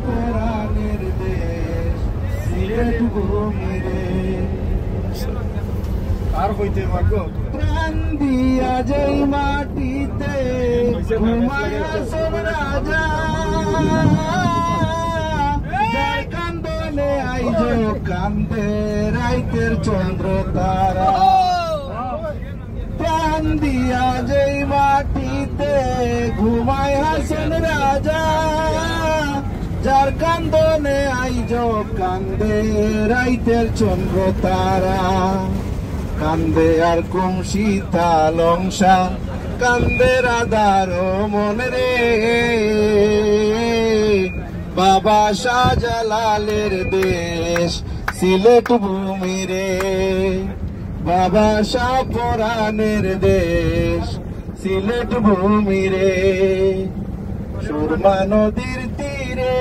পরাণের দেশ সিলেট ভূমি রে। আর হইতে পারবো প্রাণ দিয়া যেই মাটিতে ঘুমায় আসল রাজা, যার কান্দনে আইজ কান্দে রাইতের চন্দ্র তারা। প্রাণ দিয়া যেই মাটিতে ঘুমায় হাসন রাজা, যার কান্দনে আইজ কান্দে রাইতের চন্দ্র তারা। কান্দে আর কুমসিতা লংসা, কান্দে রাধার মন রে, বাবা শাহজালালের দেশ সিলেট ভূমি রে। বাবা শাহ পরাণের দেশ সিলেট ভূমি রে। সুরমা নদীর তীরে